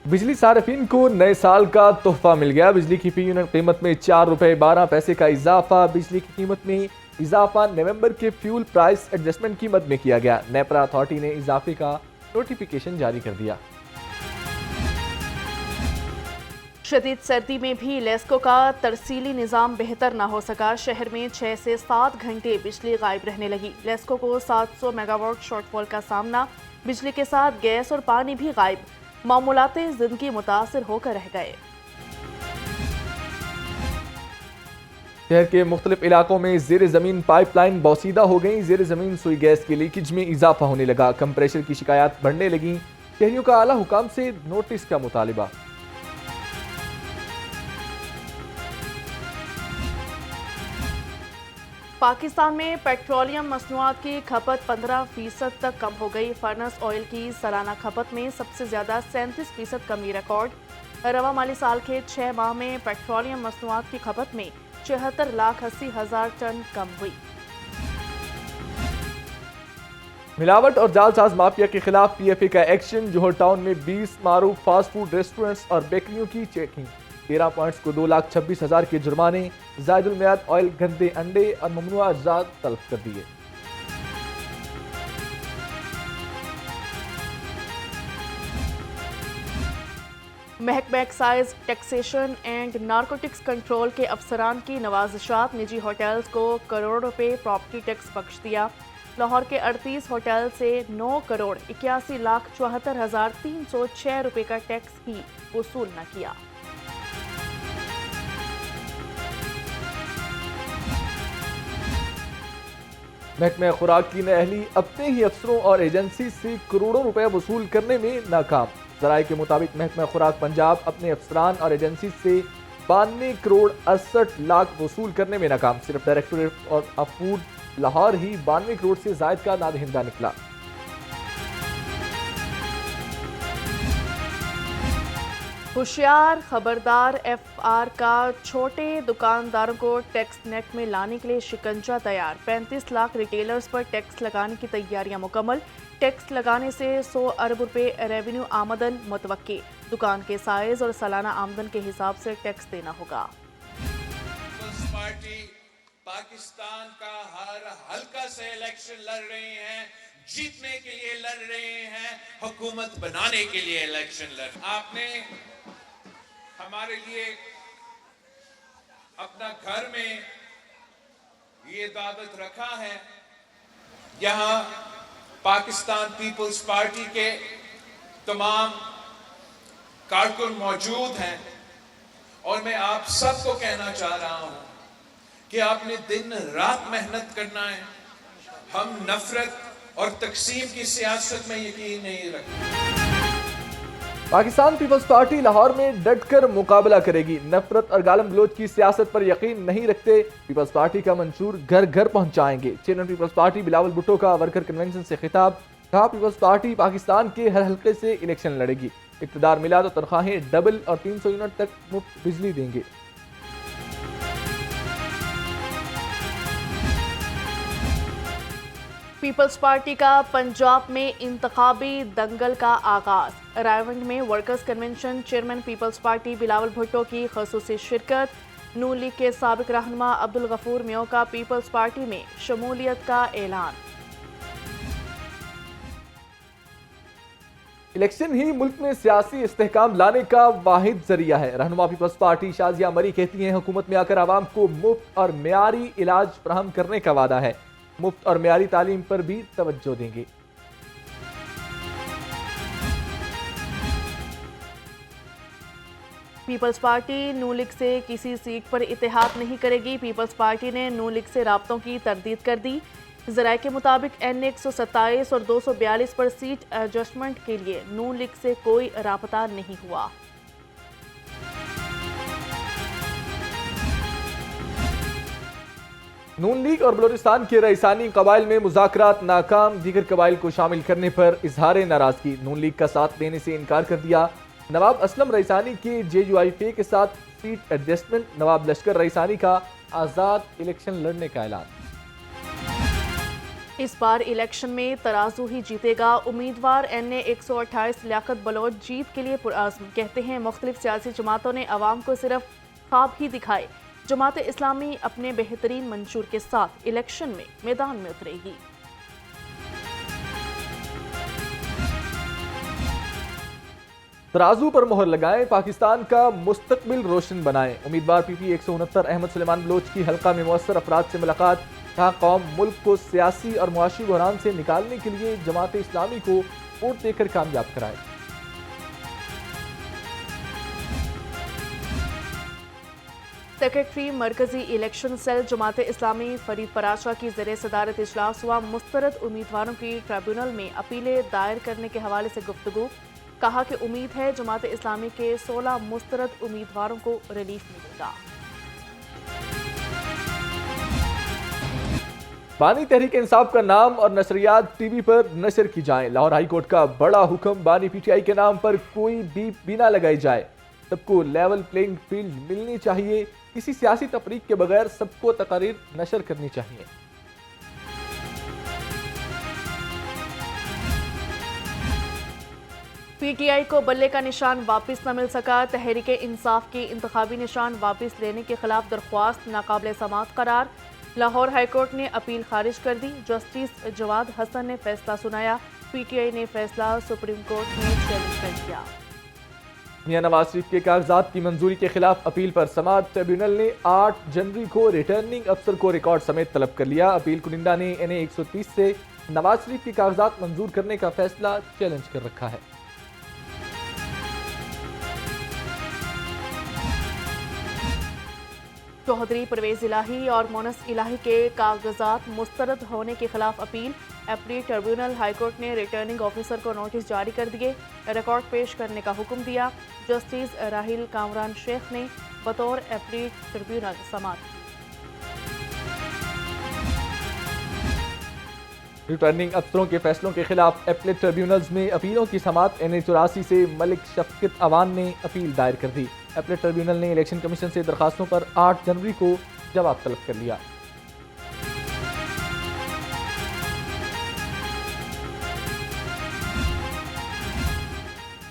بجلی صارفین کو نئے سال کا تحفہ مل گیا۔ بجلی کی فی یونٹ قیمت میں 4 روپے 12 پیسے کا اضافہ۔ بجلی کی قیمت میں اضافہ نومبر کے فیول پرائس ایڈجسٹمنٹ کی مد میں کیا گیا۔ نیپرا اتھارٹی نے اضافے کا نوٹیفیکیشن جاری کر دیا۔ شدید سردی میں بھی لیسکو کا ترسیلی نظام بہتر نہ ہو سکا۔ شہر میں 6 سے 7 گھنٹے بجلی غائب رہنے لگی۔ لیسکو کو 700 میگا واٹ شارٹ فال کا سامنا۔ بجلی کے ساتھ گیس اور پانی بھی غائب۔ معمولات زندگی متاثر ہو کر رہ گئے۔ شہر کے مختلف علاقوں میں زیر زمین پائپ لائن بوسیدہ ہو گئیں۔ زیر زمین سوئی گیس کی لیکیج میں اضافہ ہونے لگا۔ کم پریشر کی شکایات بڑھنے لگیں۔ شہریوں کا اعلیٰ حکام سے نوٹس کا مطالبہ۔ پاکستان میں پیٹرولیم مصنوعات کی کھپت 15% تک کم ہو گئی۔ فرنس آئل کی سالانہ کھپت میں سب سے زیادہ 37% کمی ریکارڈ۔ رواں مالی سال کے 6 ماہ میں پیٹرولیم مصنوعات کی کھپت میں 74,80,000 ٹن کم ہوئی۔ ملاوٹ اور جعل ساز مافیا کے خلاف پی ایف اے کا ایکشن۔ جوہر ٹاؤن میں 20 معروف فاسٹ فوڈ ریسٹورنٹس اور بیکریوں کی چیکنگ۔ 13 پوائنٹس کو 2,26,000 کے جرمانے۔ زائد المیعاد آئل، گندے انڈے اور ممنوعہ اجزاء طلب کر دیے۔ محکمہ excise, taxation and narcotics control کے افسران کی نوازشات۔ نجی ہوٹلز کو کروڑ روپے پراپرٹی ٹیکس بخش دیا۔ لاہور کے 38 ہوٹل سے 9 کروڑ 81,74,306 روپے کا ٹیکس بھی وصول نہ کیا۔ محکمہ خوراک کی نااہلی اپنے ہی افسروں اور ایجنسی سے کروڑوں روپے وصول کرنے میں ناکام۔ ذرائع کے مطابق محکمہ خوراک پنجاب اپنے افسران اور ایجنسی سے 92 کروڑ 68 لاکھ وصول کرنے میں ناکام۔ صرف ڈائریکٹوریٹ آف فوڈ لاہور ہی 92 کروڑ سے زائد کا نادہندہ نکلا۔ ہوشیار خبردار ایف آر کا چھوٹے دکانداروں کو ٹیکس نیٹ میں لانے کے لیے شکنجہ تیار۔ 35 لاکھ ریٹیلرز پر ٹیکس لگانے کی تیاریاں مکمل۔ ٹیکس لگانے سے 100 ارب روپے ریونیو آمدن متوقع۔ دکان کے سائز اور سالانہ آمدن کے حساب سے ٹیکس دینا ہوگا۔ پیپلز پارٹی پاکستان کا ہر حلقہ سے الیکشن لڑ رہے ہیں، جیتنے کے لیے لڑ رہے ہیں، حکومت بنانے کے لیے الیکشن لڑ۔ آپ نے ہمارے لیے اپنا گھر میں یہ دعوت رکھا ہے۔ یہاں پاکستان پیپلز پارٹی کے تمام کارکن موجود ہیں اور میں آپ سب کو کہنا چاہ رہا ہوں کہ آپ نے دن رات محنت کرنا ہے۔ ہم نفرت اور تقسیم کی سیاست میں یقین نہیں رکھتے۔ پاکستان پیپلز پارٹی لاہور میں ڈٹ کر مقابلہ کرے گی۔ نفرت اور گالم گلوچ کی سیاست پر یقین نہیں رکھتے۔ پیپلز پارٹی کا منشور گھر گھر پہنچائیں گے۔ Chairman peoples party Bilawal Bhutto کا ورکر کنونشن سے خطاب۔ کہا پیپلز پارٹی پاکستان کے ہر حلقے سے الیکشن لڑے گی۔ اقتدار ملا تو تنخواہیں ڈبل اور 300 یونٹ تک مفت بجلی دیں گے۔ پیپلز پارٹی کا پنجاب میں انتخابی دنگل کا آغاز۔ رائیونڈ میں workers convention. Chairman peoples party Bilawal Bhutto کی خصوصی شرکت۔ نون لیگ کے سابق رہنما عبدالغفور میو کا پیپلز پارٹی میں شمولیت کا اعلان۔ الیکشن ہی ملک میں سیاسی استحکام لانے کا واحد ذریعہ ہے۔ رہنما پیپلز پارٹی شازیہ مری کہتی ہیں حکومت میں آ کر عوام کو مفت اور معیاری علاج فراہم کرنے کا وعدہ ہے۔ مفت اور معیاری تعلیم پر بھی توجہ دیں گے۔ پیپلز پارٹی نون لیگ سے کسی سیٹ پر اتحاد نہیں کرے گی۔ پیپلز پارٹی نے نون لیگ سے رابطوں کی تردید کر دی۔ ذرائع کے مطابق این 127 اور 242 پر سیٹ ایڈجسٹمنٹ کے لیے نون لیگ سے کوئی رابطہ نہیں ہوا۔ نون لیگ اور بلوچستان کے رئیسانی قبائل میں مذاکرات ناکام۔ دیگر قبائل کو شامل کرنے پر اظہار ناراضگی۔ نون لیگ کا ساتھ دینے سے انکار کر دیا۔ نواب اسلم رئیسانی کے جے یو آئی فے کے ساتھ سیٹ ایڈجسٹمنٹ۔ نواب لشکر رئیسانی کا آزاد الیکشن لڑنے کا اعلان۔ इस बार इलेक्शन में तराजू ही जीतेगा। उम्मीदवार NA 128 लियाकत बलोच जीत के लिए पुरअज़्म। कहते हैं मुख्तलिफ सियासी जमातों ने अवाम को सिर्फ ख्वाब ही दिखाए। जमात इस्लामी अपने बेहतरीन मंशूर के साथ इलेक्शन में मैदान में उतरेगी। तराजू पर मोहर लगाएं, पाकिस्तान का मुस्तकबिल रोशन बनाएं। उम्मीदवार PP 169 अहमद सुलेमान बलोच की हल्का में मुअस्सर अफराद से मुलाकात। कहा कौम मुल्क को सियासी और मुआशी बहरान से निकालने के लिए जमात इस्लामी को वोट देकर कामयाब कराए। सेक्रेटरी मरकजी इलेक्शन सेल जमात इस्लामी फरीद पराशा की ज़रिए सदारत इजलास हुआ। मुस्तरद उम्मीदवारों की ट्रिब्यूनल में अपीलें दायर करने के हवाले से गुफ्तगू। कहा कि उम्मीद है जमात इस्लामी के 16 मुस्तरद उम्मीदवारों को रिलीफ मिलेगा। बानी तहरीक इंसाफ का नाम और नशरियात TV पर नशर की जाएं। लाहौर हाई कोर्ट का बड़ा हुक्म, बानी PTI के नाम पर कोई भी बिना लगाई जाए। सबको लेवल प्लेइंग फील्ड मिलनी चाहिए। किसी सियासी तफरीक के बगैर सबको तकारीर नशर करनी चाहिए। PTI को बल्ले का निशान वापस न मिल सका। तहरीक इंसाफ की इंतखाबी निशान वापस लेने के खिलाफ दरख्वास्त नाकाबिल समाअत करार। लाहौर हाईकोर्ट ने अपील खारिज कर दी। जस्टिस जवाद हसन ने फैसला सुनाया। PTI ने फैसला सुप्रीम कोर्ट में चैलेंज कर दिया। मियां नवाज शरीफ के कागजात की मंजूरी के खिलाफ अपील पर समाअत ट्रिब्यूनल ने 8 जनवरी को रिटर्निंग अफसर को रिकॉर्ड समेत तलब कर लिया। अपील कुनिंदा ने NA 130 से नवाज शरीफ के कागजात मंजूर करने का फैसला चैलेंज कर रखा है। चौधरी परवेज इलाही और मोनस इलाही के कागजात मुस्तरद होने के खिलाफ अपील। अपीलीट ट्रिब्यूनल हाईकोर्ट ने रिटर्निंग ऑफिसर को नोटिस जारी कर दिए, रिकॉर्ड पेश करने का हुक्म दिया। जस्टिस राहिल कामरान शेख ने बतौर अपीलीट ट्रिब्यूनल समाअत की। रिटर्निंग अफसरों के फैसलों के खिलाफ अपीलीट ट्रिब्यूनल्स में अपीलों की समाअत। NA 84 से मलिक शफकत अवान ने अपील दायर कर दी। अपीलीट ट्रिब्यूनल ने इलेक्शन कमीशन से दरखास्तों पर 8 जनवरी को जवाब तलब कर लिया।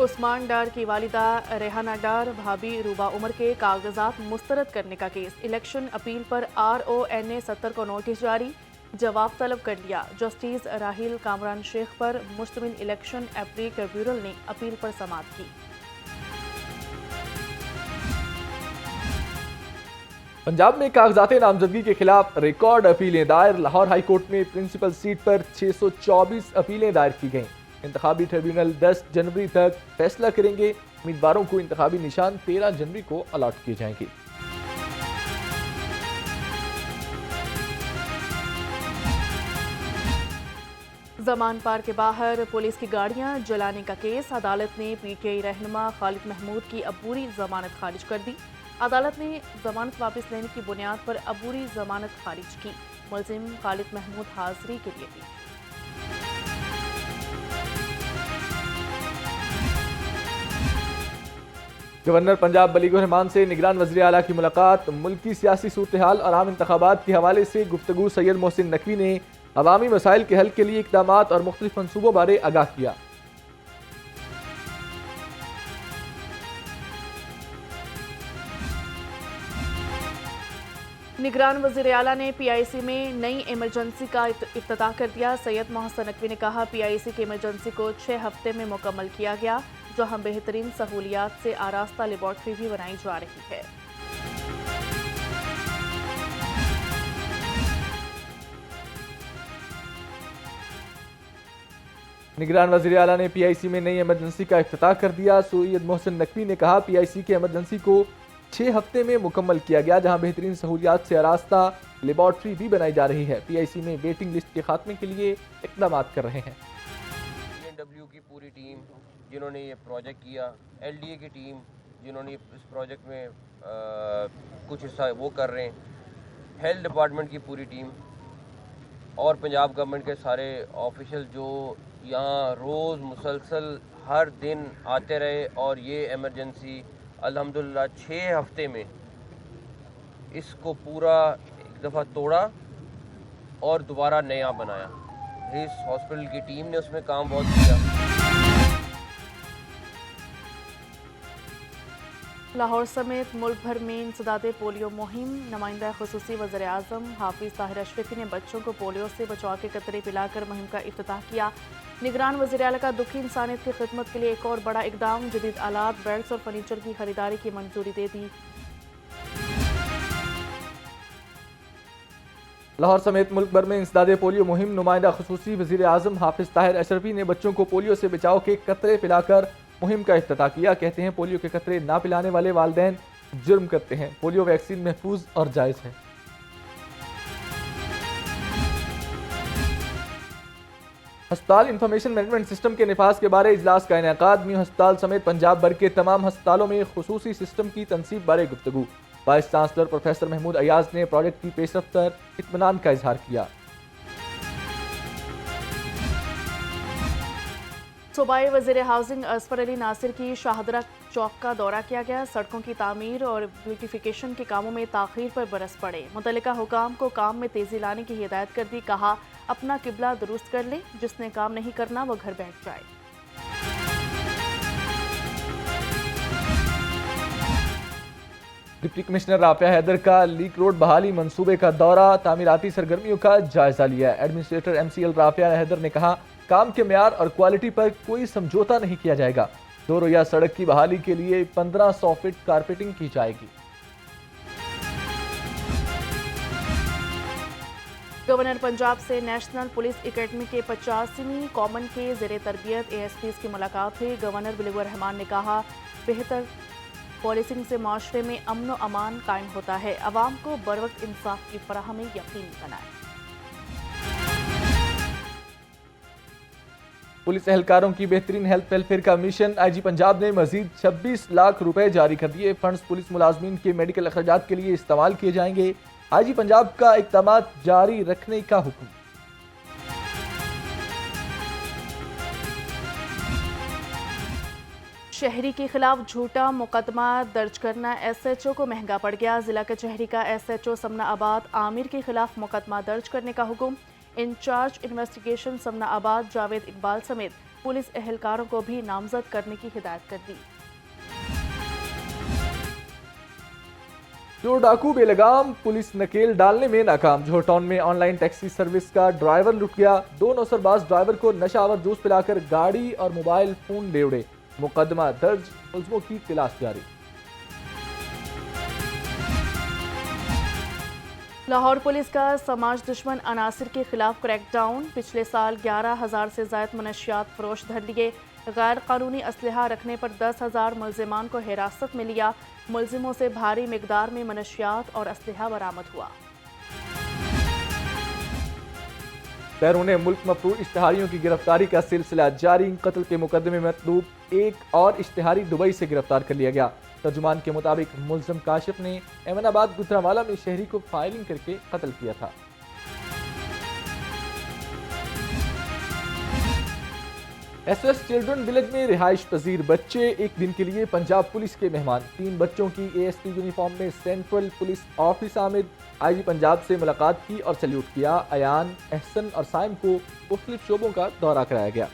उस्मान डार की वालिदा रेहाना डार भाभी रूबा उमर के कागजात मुस्तरद करने का केस। इलेक्शन अपील पर RO NA 70 को नोटिस जारी, जवाब तलब कर लिया। जस्टिस राहिल कामरान शेख पर मुश्तमिल इलेक्शन अपीलीट ट्रिब्यूनल ने अपील पर समाअत की। पंजाब में कागजात नामजदगी के खिलाफ रिकॉर्ड अपीलें दायर। लाहौर हाई कोर्ट में प्रिंसिपल सीट पर 624 अपीलें दायर की गईं। इंतखाबी ट्रिब्यूनल 10 जनवरी तक फैसला करेंगे। उम्मीदवारों को इंतखाबी निशान 13 जनवरी को अलॉट किए जाएंगे। जमान पार के बाहर पुलिस की गाड़ियां जलाने का केस। अदालत ने PTI रहनुमा खालिद महमूद की अबूरी जमानत खारिज कर दी। अदालत ने जमानत वापस लेने की बुनियाद पर अबूरी जमानत खारिज की। मुलजिम खालिद महमूद हाजिरी के लिए पेश। गवर्नर पंजाब बलीगुर रहमान से निगरान वज़ीर आला की मुलाकात। मुल्की सियासी सूरत हाल और आम इंतखाबात के हवाले से गुफ्तगू। सैयद मोहसिन नकवी ने अवामी मसाइल के हल के लिए इक़दामात और मुख्तलिफ मनसूबों बारे आगाह किया। निगरान वज़ीर आला ने PIC में नई इमरजेंसी का इफ्तिताह कर दिया। सैयद मोहसिन नकवी ने कहा PIC की इमरजेंसी को 6 हफ्ते में मुकम्मल किया गया, जहां बेहतरीन सहूलियात से आरास्ता लेबॉर्ट्री भी बनाई जा रही है। निगरान वज़ीर आला ने PIC में नई इमरजेंसी का इफ्तिताह कर दिया। सैयद मोहसिन नकवी ने कहा PIC की इमरजेंसी को 6 हफ्ते में मुकम्मल किया गया, जहां बेहतरीन सहूलियात से आरास्ता लेबॉर्ट्री भी बनाई जा रही है। PIC में वेटिंग लिस्ट के खात्मे के लिए इक़दाम कर रहे हैं। PNW की पूरी टीम जिन्होंने ये प्रोजेक्ट किया, LDA की टीम जिन्होंने इस प्रोजेक्ट में कुछ हिस्सा वो कर रहे हैं, हेल्थ डिपार्टमेंट की पूरी टीम और पंजाब गवर्नमेंट के सारे ऑफिशियल जो यहाँ रोज़ मुसलसल हर दिन आते रहे और ये इमरजेंसी अल्हम्दुलिल्लाह 6 हफ्ते में इसको पूरा एक दफ़ा तोड़ा और दोबारा नया बनाया। इस हॉस्पिटल की टीम ने उसमें काम बहुत किया। लाहौर समेत मुल्क भर में इंसदादे पोलियो मुहिम। नुमाइंदा खुसूसी वज़ीर आज़म हाफिज़ ताहिर अशरफी ने बच्चों को पोलियो से बचाव के कतरे पिलाकर मुहिम का इफ्तिताह किया। निगरान वज़ीर आला का दुखी इंसानियत की खिदमत के लिए एक और बड़ा इकदाम, जदीद आलात, बेड्स और फर्नीचर की खरीदारी की मंजूरी दे दी। लाहौर समेत मुल्क भर में इंसदादे पोलियो मुहिम। नुमाइंदा खुसूसी वज़ीर आज़म हाफिज़ ताहिर अशरफी ने बच्चों को पोलियो से बचाव के कतरे पिलाकर मुहिम का इफ्तिताह किया। कहते हैं पोलियो के कतरे ना पिलाने वाले वालिदैन जुर्म करते हैं। पोलियो वैक्सीन महफूज और जायज़ है। हस्पताल इंफॉर्मेशन मैनेजमेंट सिस्टम के निफाज के बारे इजलास का इनेकाद। न्यू हस्पताल समेत पंजाब भर के तमाम हस्पतालों में खुसूसी सिस्टम की तनसीब बारे गुफ्तगू। Vice chancellor professor Mahmood Ayaz ने प्रोजेक्ट की पेशरफ्त पर इत्मीनान का इजहार किया। सूबाई वज़ीर हाउसिंग असफर अली नासिर की शाहदरा चौक का दौरा किया गया। सड़कों की तामीर और ब्यूटिफिकेशन के कामों में ताख़ीर पर बरस पड़े। मुतल्लिका हुकाम को काम में तेज़ी लाने की हिदायत कर दी। कहा, अपना किबला दुरुस्त कर ले, जिसने काम नहीं करना वो घर बैठ जाए। डिप्टी कमिश्नर राफिया हैदर का लीक रोड बहाली मंसूबे का दौरा, तामीराती सरगर्मियों का जायजा लिया। एडमिनिस्ट्रेटर MCL राफिया हैदर ने कहा, काम के म्यार और क्वालिटी पर कोई समझौता नहीं किया जाएगा। दो रोया सड़क की बहाली के लिए 1500 फीट कारपेटिंग की जाएगी। गवर्नर पंजाब से नेशनल पुलिस एकेडमी के 50वीं कॉमन के ज़ेरे तरबियत ASPs की मुलाकात हुई। गवर्नर बिलीवर रहमान ने कहा, बेहतर पॉलिसिंग से माशरे में अमन व अमान कायम होता है। अवाम को बरवक्त इंसाफ की फराहमी यकीनी बनाए। पुलिस एहलकारों की बेहतरीन हेल्थ वेलफेयर का मिशन। IG पंजाब ने मजीद 26 लाख रुपए जारी कर दिए। फंड्स पुलिस मुलाजमीन के मेडिकल अखराजात के लिए इस्तेमाल किए जाएंगे। IG पंजाब का इक़दामात जारी रखने का हुक्म। शहरी के खिलाफ झूठा मुकदमा दर्ज करना SHO को महंगा पड़ गया। जिला कचहरी का SHO समना आबाद आमिर के खिलाफ मुकदमा दर्ज करने का हुक्म। इंचार्ज इन्वेस्टिगेशन समना आबाद जावेद इकबाल समेत पुलिस एहलकारों को भी नामजद करने की हिदायत कर दी। जो डाकू बेलगाम, पुलिस नकेल डालने में नाकाम। जोहर टाउन में ऑनलाइन टैक्सी सर्विस का ड्राइवर लुट गया। दो नौसरबाज ड्राइवर को नशावर जूस पिलाकर गाड़ी और मोबाइल फोन ले उड़े। मुकदमा दर्ज, मुलजिमों की तलाश जारी। लाहौर पुलिस का समाज दुश्मन अनासिर के खिलाफ क्रैकडाउन। पिछले साल 11,000 से ज़ायद मनशियात फरोश धर लिए। गैर कानूनी असलहा रखने पर 10,000 मुलजिमान को हिरासत में लिया। मुलजिमों से भारी मिकदार में मनशियात और असलहा बरामद हुआ। बैरून मुल्क मफरूर इश्तिहारियों की गिरफ्तारी का सिलसिला जारी। कत्ल के मुकदमे में मतलूब एक और इश्तिहारी दुबई से गिरफ्तार कर लिया गया। तर्जुमान के मुताबिक मुलजिम काशिफ ने एमनाबाद गुजरावाला में शहरी को फायरिंग करके कत्ल किया था। SOS चिल्ड्रन विलेज में रिहाइश पजीर बच्चे एक दिन के लिए पंजाब पुलिस के मेहमान। 3 बच्चों की ASP यूनिफॉर्म में सेंट्रल पुलिस ऑफिस आमिद। IG पंजाब से मुलाकात की और सैल्यूट किया। अयान, एहसन और साइम को मुख्तलिफ शोबों का दौरा कराया गया।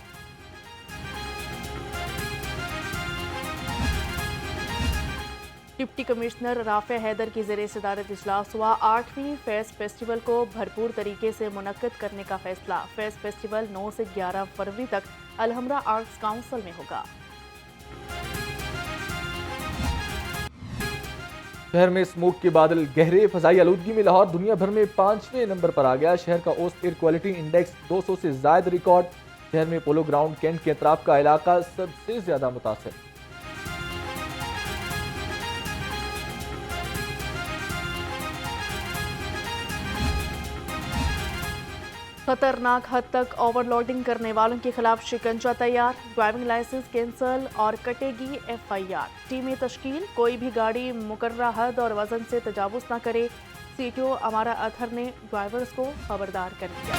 डिप्टी कमिश्नर राफिया हैदर की ज़ेरे सदारत इजलास हुआ। 8वीं फेस्ट फेस्टिवल को भरपूर तरीके से मुनक्किद करने का फैसला। फेस्ट फेस्टिवल 9 से 11 फरवरी तक अलहमरा आर्ट्स काउंसिल में होगा। शहर में स्मोक के बादल गहरे। फजाई आलूदगी में लाहौर दुनिया भर में 5वें नंबर पर आ गया। शहर का औसत एयर क्वालिटी इंडेक्स 200 से ज्यादा रिकॉर्ड। शहर में पोलो ग्राउंड कैंट के अतराफ का इलाका सबसे ज्यादा मुतासर। खतरनाक हद तक ओवरलोडिंग करने वालों के खिलाफ शिकंजा तैयार। ड्राइविंग लाइसेंस कैंसल और कटेगी FIR। टीमें तश्कील, कोई भी गाड़ी मुकर्ररा हद और वजन से तजावुज न करे। CTO अमारा अतहर ने ड्राइवर्स को खबरदार कर दिया।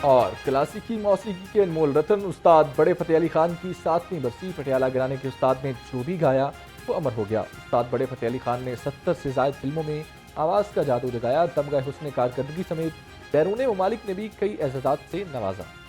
और क्लासिकी मौसीकी के अनमोल रतन उस्ताद बड़े फतेह अली खान की 7वीं बरसी। पटियाला गिराने के उस्ताद ने जो भी गाया वो अमर हो गया। उस्ताद बड़े फतेह अली खान ने 70 से ज्यादा फिल्मों में आवाज़ का जादू जगाया। तमगा हुस्न कारकर्दगी समेत بیرون ممالک نے بھی کئی اعزازات سے نوازا۔